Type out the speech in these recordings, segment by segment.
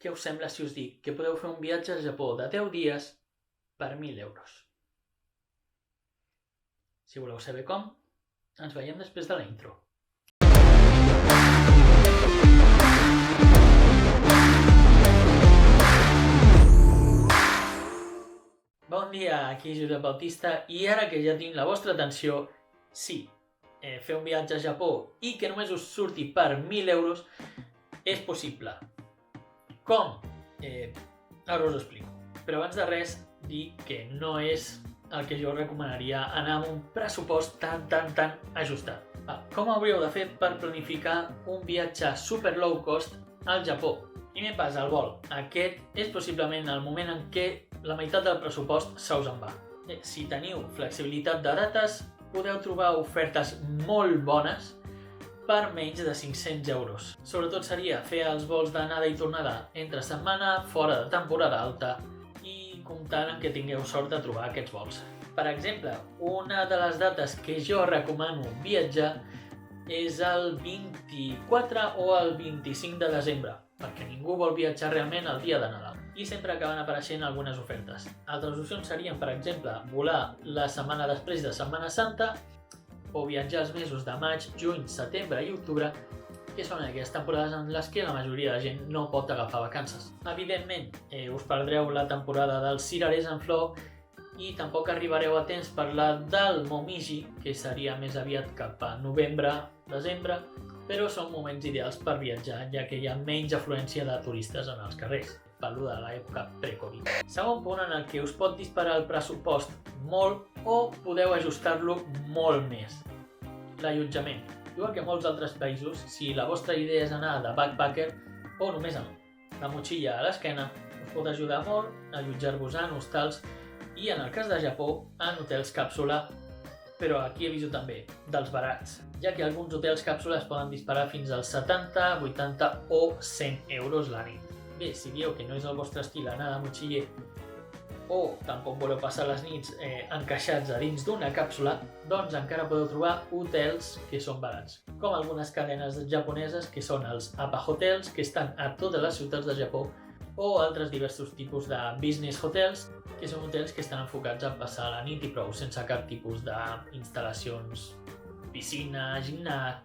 Què us sembla si us dic que podeu fer un viatge al Japó de 10 dies per 1.000 euros? Si voleu saber com, ens veiem després de la intro. Bon dia, aquí Josep Bautista, i ara que ja tinc la vostra atenció, sí, fer un viatge a Japó i que només us surti per 1.000 euros és possible. Com? Ara us ho explico. Però abans de res, dir que no és el que jo recomanaria anar amb un pressupost tan ajustat. Com hauríeu de fer per planificar un viatge super low cost al Japó? Primer pas, el vol. Aquest és possiblement el moment en què la meitat del pressupost se us en va. Si teniu flexibilitat de dates, podeu trobar ofertes molt bones per menys de 500 euros. Sobretot seria fer els vols d'anada i tornada entre setmana, fora de temporada alta i comptant en que tingueu sort de trobar aquests vols. Per exemple, una de les dates que jo recomano viatjar és el 24 o el 25 de desembre, perquè ningú vol viatjar realment el dia de Nadal. I sempre acaben apareixent algunes ofertes. Altres opcions serien, per exemple, volar la setmana després de Setmana Santa o viatjar els mesos de maig, juny, setembre i octubre, que són aquelles temporades en les que la majoria de gent no pot agafar vacances. Evidentment, us perdreu la temporada dels cirerers en flor i tampoc arribareu a temps per la del Momiji, que seria més aviat cap a novembre, desembre, però són moments ideals per viatjar, ja que hi ha menys afluència de turistes en els carrers, per lo de l'època pre-Covid. Segon punt en el que us pot disparar el pressupost molt o podeu ajustar-lo molt més. L'allotjament. Igual que molts altres països, si la vostra idea és anar de backpacker o només amb la motxilla a l'esquena, us pot ajudar molt a allotjar-vos en hostals i, en el cas de Japó, en hotels càpsula, però aquí aviso també dels barats, ja que alguns hotels càpsula es poden disparar fins als 70, 80 o 100 euros la nit. Bé, si dieu que no és el vostre estil anar de motxiller o tampoc voleu passar les nits encaixats a dins d'una càpsula, doncs encara podeu trobar hotels que són barats, com algunes cadenes japoneses que són els APA Hotels, que estan a totes les ciutats de Japó, o altres diversos tipus de business hotels, que són hotels que estan enfocats a passar la nit i prou, sense cap tipus d'instal·lacions, piscina, gimnàs,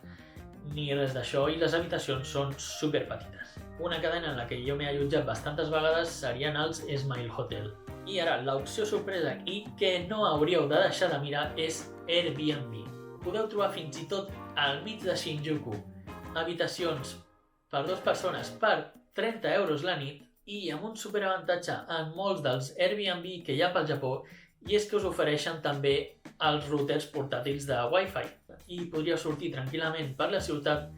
ni res d'això, i les habitacions són super petites. Una cadena en la que jo m'he allotjat bastantes vegades serien els Smile Hotel. I ara, l'opció sorpresa i que no hauríeu de deixar de mirar és Airbnb. Podeu trobar fins i tot al mig de Shinjuku habitacions per 2 persones per 30 euros la nit, i amb un superavantatge en molts dels Airbnb que hi ha pel Japó, i és que us ofereixen també els routers portàtils de Wi-Fi i podríeu sortir tranquil·lament per la ciutat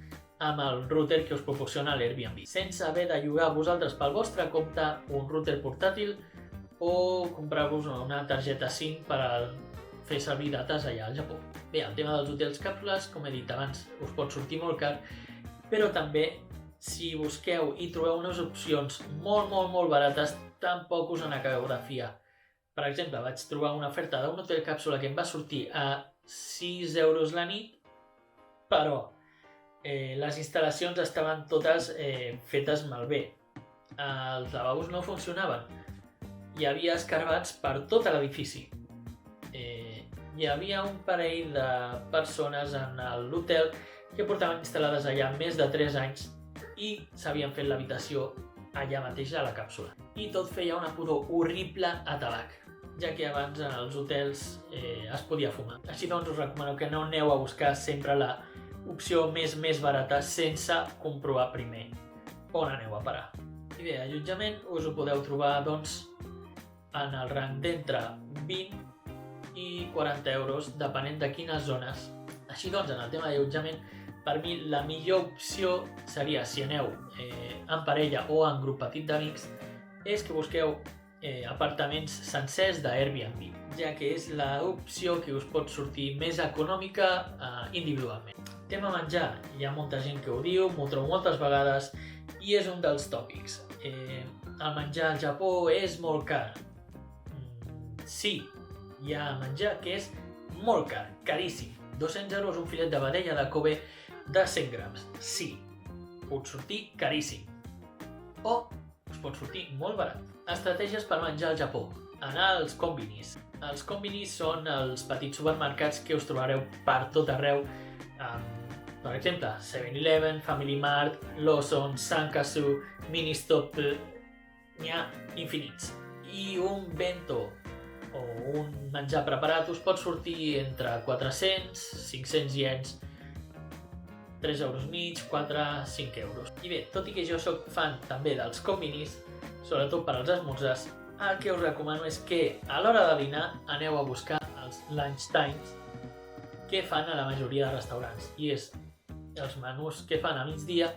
amb el router que us proporciona l'Airbnb, sense haver de llogar vosaltres pel vostre compte un router portàtil o comprar-vos una targeta SIM per fer servir dates allà al Japó. Bé, el tema dels hotels càpsules, com he dit abans, us pot sortir molt car, però també si busqueu i trobeu unes opcions molt barates, tampoc us n'acabeu de fiar. Per exemple, vaig trobar una oferta d'un hotel càpsula que em va sortir a 6 euros la nit, però les instal·lacions estaven totes fetes malbé. Els lavabos no funcionaven. Hi havia escarbats per tot l'edifici. Hi havia un parell de persones en l'hotel que portaven instal·lades allà més de 3 anys i s'havien fet l'habitació allà mateix a la càpsula. I tot feia una pudor horrible a tabac, ja que abans en els hotels es podia fumar. Així doncs us recomano que no aneu a buscar sempre l'opció més barata sense comprovar primer on aneu a parar. I bé, allotjament us ho podeu trobar doncs en el rang d'entre 20 i 40 euros, depenent de quines zones. Així doncs, en el tema d'allotjament, per mi la millor opció seria, si aneu en parella o en grup petit d'amics, és que busqueu apartaments sencers d'Airbnb, ja que és l'opció que us pot sortir més econòmica individualment. Tema menjar, hi ha molta gent que ho diu, m'ho trobo moltes vegades i és un dels tòpics. El menjar al Japó és molt car. Sí, hi ha menjar que és molt car, caríssim. 200 euros un filet de vedella de Kobe de 100 grams. Sí, pot sortir caríssim. O us pot sortir molt barat. Estratègies per menjar al Japó. Anar als konbinis. Els konbinis són els petits supermercats que us trobareu per tot arreu. Per exemple, 7-Eleven, Family Mart, Lawson, Sankasu, Ministop, n'hi ha infinits. I un bento o un menjar preparat us pot sortir entre 400, 500 iens, 3 euros mig, 4, 5 euros. I bé, tot i que jo sóc fan també dels konbinis, sobretot per als esmorzars, el que us recomano és que a l'hora de dinar aneu a buscar els lunch times que fan a la majoria de restaurants. I és els menús que fan a migdia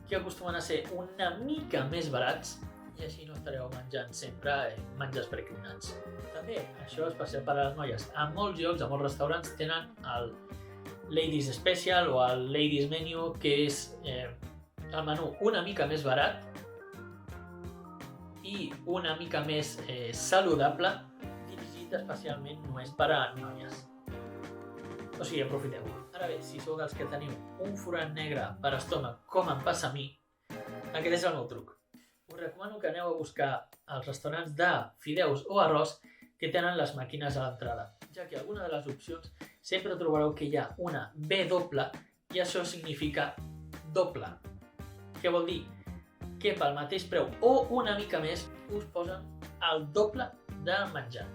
que acostumen a ser una mica més barats i així no estareu menjant sempre menjars precuinats. També, això és especial per a les noies. A molts llocs, a molts restaurants, tenen el Ladies Special o el Ladies Menu, que és el menú una mica més barat i una mica més saludable, dirigit especialment només per a noies. O sigui, aprofiteu-ho. Ara bé, si sou dels que teniu un forat negre per estómac, com em passa a mi, aquest és el meu truc. Us recomano que aneu a buscar els restaurants de fideus o arròs que tenen les màquines a l'entrada, ja que alguna de les opcions sempre trobareu que hi ha una B doble i això significa doble. Què vol dir? Que pel mateix preu o una mica més us posen el doble de menjar.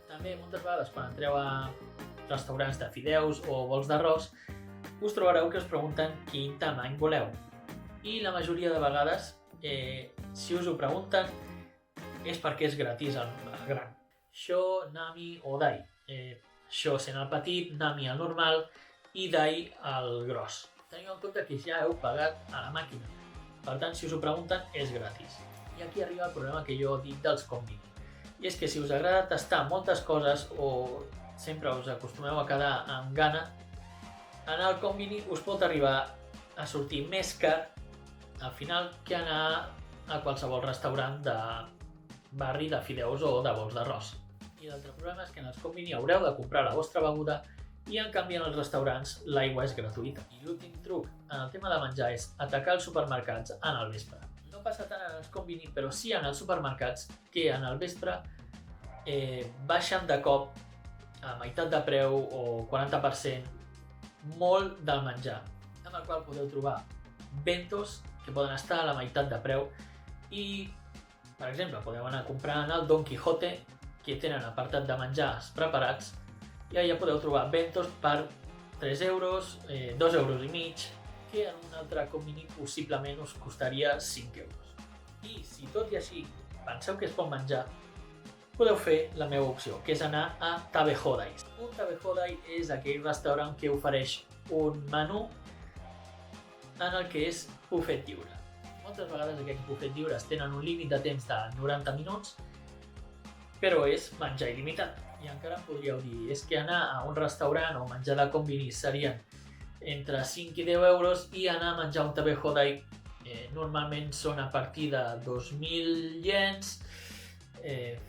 També moltes vegades quan entreu a restaurants de fideus o bols d'arròs us trobareu que us pregunten quin tamany voleu. I la majoria de vegades, si us ho pregunten, és perquè és gratis el gran. Sho, nami o dai. Sho sent el petit, nami el normal i dai el gros. Teniu en compte que ja heu pagat a la màquina. Per tant, si us ho pregunten, és gratis. I aquí arriba el problema que jo dic dels konbini. I és que si us agrada tastar moltes coses o sempre us acostumeu a quedar amb gana, anar al konbini us pot arribar a sortir més car al final que anar a qualsevol restaurant de barri de fideus o de bols d'arròs. I l'altre problema és que en els konbini haureu de comprar la vostra beguda i en canvi en els restaurants l'aigua és gratuïta. I l'últim truc en el tema de menjar és atacar els supermercats en el vespre. No passa tant en els konbini, però sí en els supermercats que en el vespre baixen de cop a meitat de preu o 40% molt del menjar, amb el qual podeu trobar bentos que poden estar a la meitat de preu i, per exemple, podeu anar a comprar en el Don Quijote, que tenen apartat de menjars preparats, i allà podeu trobar bentos per 3 euros, 2 euros i mig, que en un altre konbini possiblement us costaria 5 euros. I si tot i així penseu que es pot menjar, podeu fer la meva opció, que és anar a Tabehodais. Un Tabehodai és aquell restaurant que ofereix un menú en el que és buffet lliure. Moltes vegades aquests buffet lliures tenen un límit de temps de 90 minuts, però és menjar il·limitat. I encara podríeu dir, és que anar a un restaurant o menjar de konbini serien entre 5 i 10 euros i anar a menjar un Tabehodai normalment són a partir de 2.000 iens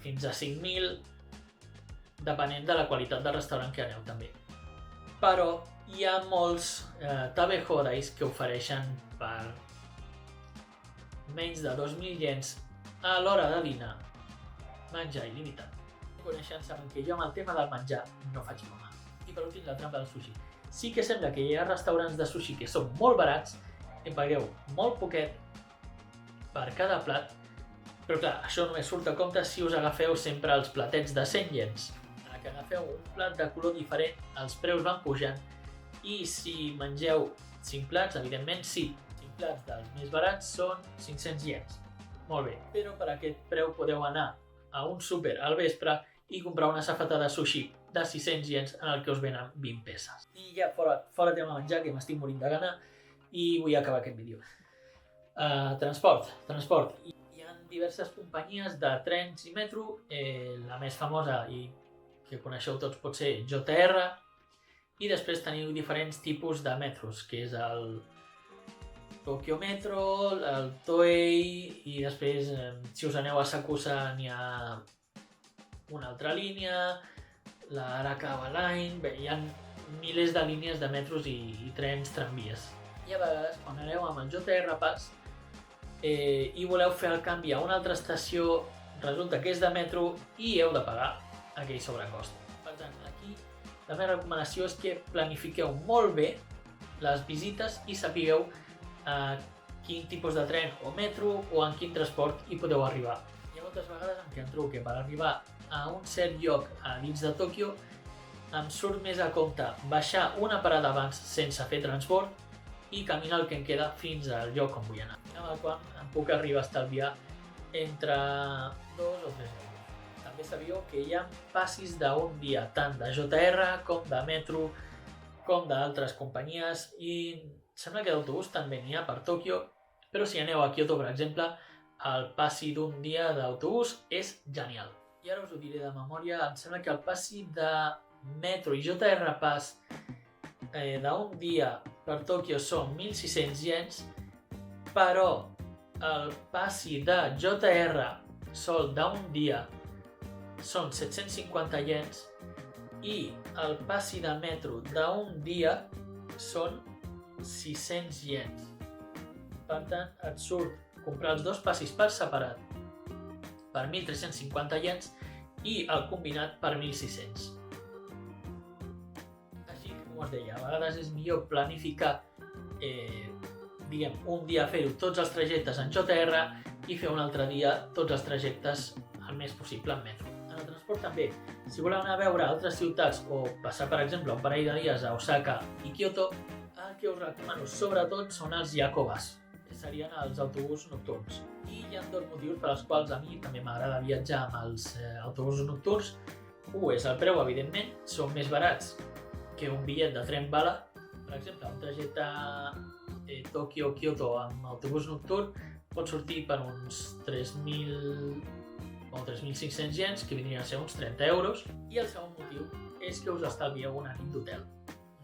fins a 5.000, depenent de la qualitat del restaurant que aneu també. Però hi ha molts Tabehodais que ofereixen per menys de 2.000 iens a l'hora de dinar menjar il·limitat. Coneixen saben que jo amb el tema del menjar no faig broma. I per últim, la trampa del sushi. Sí que sembla que hi ha restaurants de sushi que són molt barats, que pagueu molt poquet per cada plat, però clar, això només surt a compte si us agafeu sempre els platets de 100 iens. En que agafeu un plat de color diferent, els preus van pujant i si mengeu 5 plats, evidentment sí, 5 plats dels més barats són 500 iens. Molt bé, però per aquest preu podeu anar a un súper al vespre i comprar una safata de sushi de 600 iens en el que us venen 20 peces. I ja fora tema menjar, que m'estic morint de gana i vull acabar aquest vídeo. Transport. Hi ha diverses companyies de trens i metro, la més famosa i que coneixeu tots pot ser JR, i després teniu diferents tipus de metros, que és el Tokyo Metro, el Toei, i després, si us aneu a Sakusa, n'hi ha una altra línia, la Arakawa Line. Bé, hi ha milers de línies de metros i trens, tramvies. I a vegades, quan aneu amb el JR Pass, i voleu fer el canvi a una altra estació, resulta que és de metro i heu de pagar aquell sobrecost. Per tant, aquí la meva recomanació és que planifiqueu molt bé les visites i sapigueu a quin tipus de tren o metro o en quin transport hi podeu arribar. Hi ha moltes vegades en què em trobo que per arribar a un cert lloc a dins de Tòquio em surt més a compte baixar una parada abans sense fer transport i caminar el que em queda fins al lloc on vull anar, amb el qual em puc arribar a estalviar entre 2 o 3 euros. També sabíeu que hi ha passis d'un dia tant de JR com de metro com d'altres companyies i sembla que d'autobús també n'hi ha per Tòquio, però si aneu a Kyoto, per exemple, el passi d'un dia d'autobús és genial. I ara us ho diré de memòria, em sembla que el passi de metro i JR Pass d'un dia per Tòquio són 1.600 iens, però el passi de JR sol d'un dia són 750 iens i el passi de metro d'un dia són 600 iens. Per tant, et surt comprar els dos passis per separat per 1.350 iens i el combinat per 1.600. Així que, com us deia, a vegades és millor planificar un dia fer-ho tots els trajectes en JR i fer un altre dia tots els trajectes el més possible en metro. En el transport també, si voleu anar a veure altres ciutats o passar, per exemple, un parell de dies a Osaka i Kyoto, el que us recomano sobretot són els Yakobas, que serien els autobusos nocturns. I hi ha dos motius per als quals a mi també m'agrada viatjar amb els autobusos nocturns. Un és el preu, evidentment, són més barats que un bitllet de tren bala. Per exemple, un trajecte Tòquio-Kyoto amb autobús nocturn pot sortir per uns 3.000 o 3.500 iens, que vindrien a ser uns 30 euros. I el segon motiu és que us estalvieu una nit d'hotel.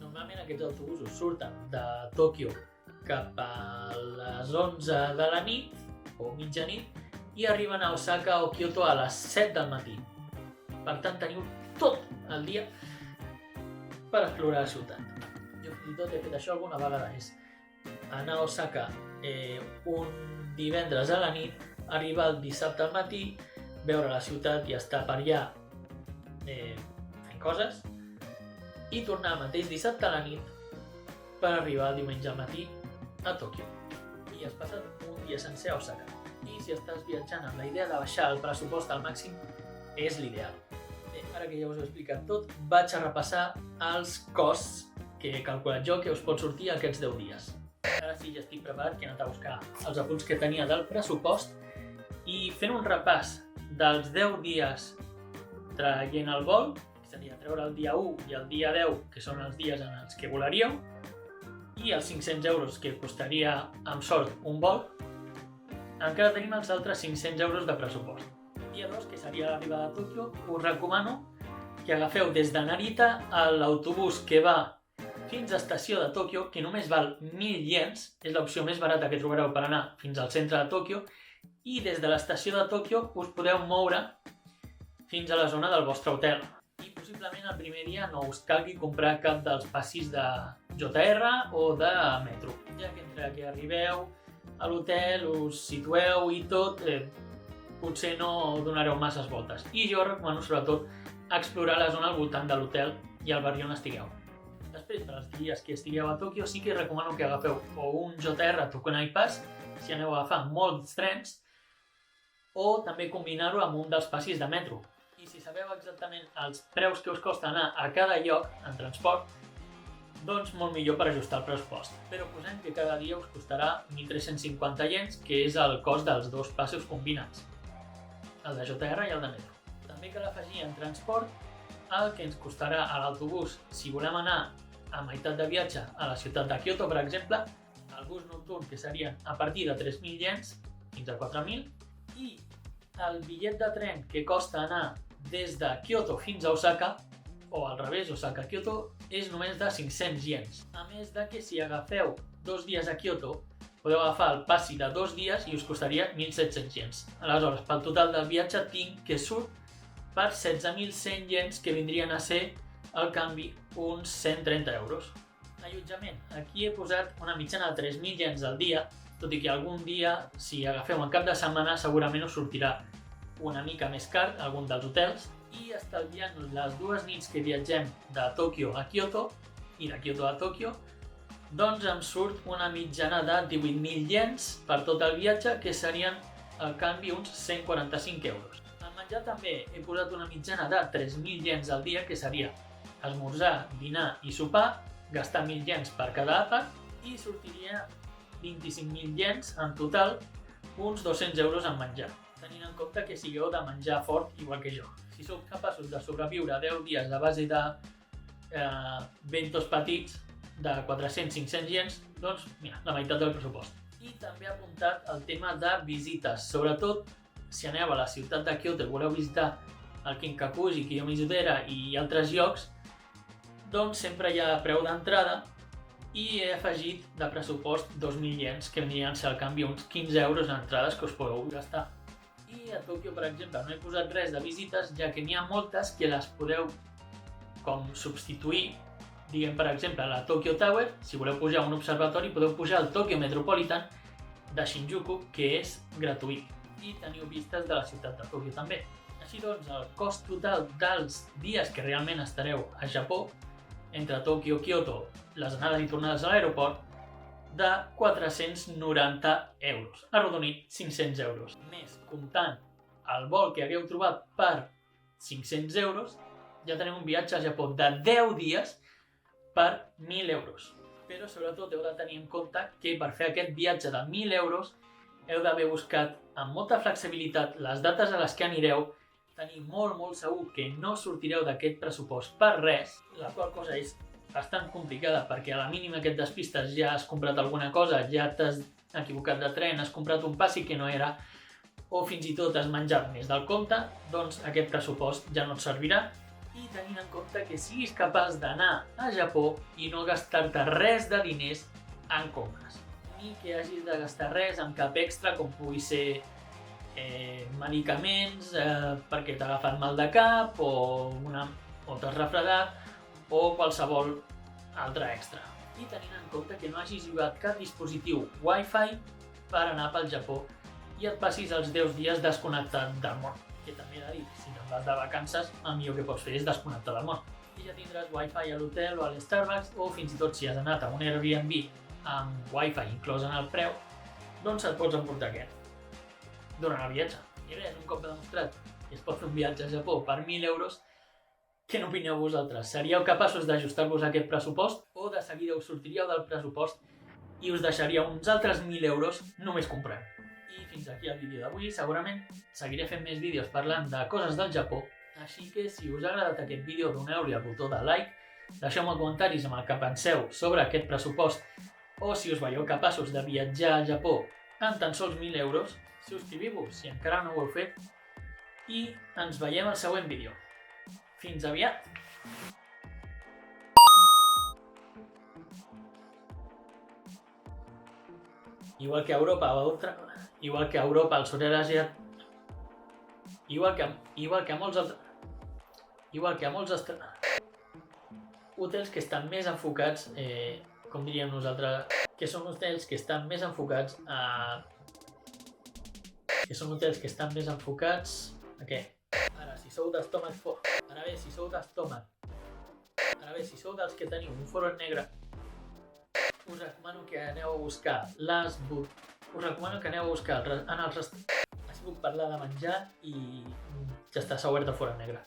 Normalment aquests autobusos surten de Tòquio cap a les 11 de la nit o mitjanit i arriben a Osaka o Kyoto a les 7 del matí. Per tant, teniu tot el dia per explorar la ciutat. Jo fins i tot he fet això alguna vegada, és anar a Osaka un divendres a la nit, arribar el dissabte al matí, veure la ciutat i estar per allà fent coses i tornar el mateix dissabte a la nit per arribar el diumenge al matí a Tòquio. I has passat un dia sencer a Osaka. I si estàs viatjant amb la idea de baixar el pressupost al màxim, és l'ideal. Ara que ja us ho he explicat tot, vaig a repassar els costs que he calculat jo que us pot sortir aquests 10 dies. Ara sí, ja estic preparat, que he anat a buscar els apunts que tenia del pressupost i fent un repàs dels 10 dies traient el vol, que seria treure el dia 1 i el dia 10, que són els dies en els que volaríeu, i els 500 euros que costaria, amb sort, un vol, encara tenim els altres 500 euros de pressupost. Dia 2, que seria l'arribada a Tòquio, us recomano que agafeu des de Narita l'autobús que va fins a estació de Tòquio, que només val 1.000 iens, és l'opció més barata que trobareu per anar fins al centre de Tòquio, i des de l'estació de Tòquio us podeu moure fins a la zona del vostre hotel. I possiblement el primer dia no us calgui comprar cap dels passis de JR o de metro, ja que entre que arribeu a l'hotel, us situeu i tot, potser no donareu masses voltes. I jo recomano sobretot explorar la zona al voltant de l'hotel i al barri on estigueu. Després, per als dies que estigueu a Tòquio, sí que recomano que agafeu o un JR Tokunai Pass, si aneu a agafar molts trens, o també combinar-ho amb un dels passis de metro. I si sabeu exactament els preus que us costa anar a cada lloc en transport, doncs molt millor per ajustar el pressupost. Però posem que cada dia us costarà 1.350 iens, que és el cost dels dos passos combinats, el de JR i el de metro. També cal afegir en transport el que ens costarà a l'autobús si volem anar a meitat de viatge a la ciutat de Kyoto, per exemple, el bus nocturn, que serien a partir de 3.000 iens fins a 4.000, i el bitllet de tren que costa anar des de Kyoto fins a Osaka, o al revés, Osaka-Kyoto, és només de 500 iens. A més de que si agafeu 2 dies a Kyoto, podeu agafar el passi de 2 dies i us costaria 1.700 iens. Aleshores, pel total del viatge tinc que surt per 16.100 iens, que vindrien a ser, al canvi, uns 130 euros. Allotjament. Aquí he posat una mitjana de 3.000 iens al dia, tot i que algun dia, si agafeu un cap de setmana, segurament us sortirà una mica més car algun dels hotels, i estalviant les 2 nits que viatgem de Tòquio a Kyoto i de Kyoto a Tòquio, doncs em surt una mitjana de 18.000 iens per tot el viatge, que serien al canvi uns 145 euros. Al menjar també he posat una mitjana de 3.000 iens al dia, que seria esmorzar, dinar i sopar, gastar 1.000 iens per cada àpat, i sortiria 25.000 iens en total, uns 200 euros en menjar, tenint en compte que sigueu de menjar fort igual que jo. Si sou capaços de sobreviure 10 dies a base de bentos petits de 400-500 iens, doncs mira, la meitat del pressupost. I també he apuntat el tema de visites, sobretot si aneu a la ciutat de Kyoto i voleu visitar el Kinkakuji, Kiyomizu-dera i altres llocs, doncs sempre hi ha preu d'entrada, i he afegit de pressupost 2.000 iens, que venien al canvi uns 15 euros en entrades que us podeu gastar. I a Tòquio, per exemple, no he posat res de visites, ja que n'hi ha moltes que les podeu com substituir. Diguem, per exemple, la Tokyo Tower, si voleu pujar a un observatori, podeu pujar al Tokyo Metropolitan de Shinjuku, que és gratuït, i teniu vistes de la ciutat de Tòquio també. Així doncs, el cost total dels dies que realment estareu a Japó, entre Tòquio i Kyoto, les anades i tornades a l'aeroport, de 490 euros, arrodonit 500 euros. Més, comptant el vol que hagueu trobat per 500 euros, ja tenim un viatge al Japó de 10 dies per 1.000 euros. Però sobretot heu de tenir en compte que per fer aquest viatge de 1.000 euros heu d'haver buscat amb molta flexibilitat les dates a les que anireu, tenir molt segur que no sortireu d'aquest pressupost per res, la qual cosa és bastant complicada perquè a la mínima que et despistes ja has comprat alguna cosa, ja t'has equivocat de tren, has comprat un passi que no era, o fins i tot has menjat més del compte, doncs aquest pressupost ja no et servirà. I tenint en compte que siguis capaç d'anar a Japó i no gastar-te res de diners en compres, ni que hagis de gastar res en cap extra, com pugui ser medicaments perquè t'ha agafat mal de cap o t'has refredat o qualsevol altre extra. I tenint en compte que no hagis llogat cap dispositiu Wi-Fi per anar pel Japó i et passis els 10 dies desconnectat del món. Que també he de dir, si te'n vas de vacances, el millor que pots fer és desconnectar del món. I ja tindràs Wi-Fi a l'hotel o a l'Starbucks, o fins i tot si has anat a un Airbnb amb Wi-Fi inclòs en el preu, doncs et pots emportar aquest durant el viatge. I res, un cop demostrat que es pot fer un viatge a Japó per 1.000 euros, què n'opineu vosaltres? Seríeu capaços d'ajustar-vos a aquest pressupost o de seguida us sortiríeu del pressupost i us deixaríeu uns altres 1.000 euros només comprant? I fins aquí el vídeo d'avui. Segurament seguiré fent més vídeos parlant de coses del Japó, així que si us ha agradat aquest vídeo doneu-li al botó de like, deixeu-me comentaris amb el que penseu sobre aquest pressupost o si us veieu capaços de viatjar al Japó amb tan sols 1.000 euros. Subscriviu-vos si encara no ho heu fet i ens veiem al següent vídeo. Fins aviat! Igual que a Europa, al sud-est asiàtic, igual que a molts hotels que estan més enfocats, com diríem nosaltres, que són hotels que estan més enfocats a què? Ara, si sou d'estómac fort, si sou dels que teniu un forat negre, us recomano que aneu a buscar en els restaurants. Així puc parlar de menjar i ja està, s'ha obert el forat negre.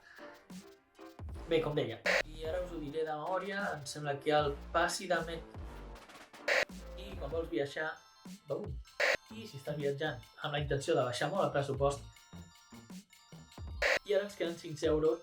Bé, com deia, i ara us ho diré de memòria, em sembla que el passi de i quan vols viatjar, i si estàs viatjant amb la intenció de baixar molt el pressupost, i ara ens queden 5 euros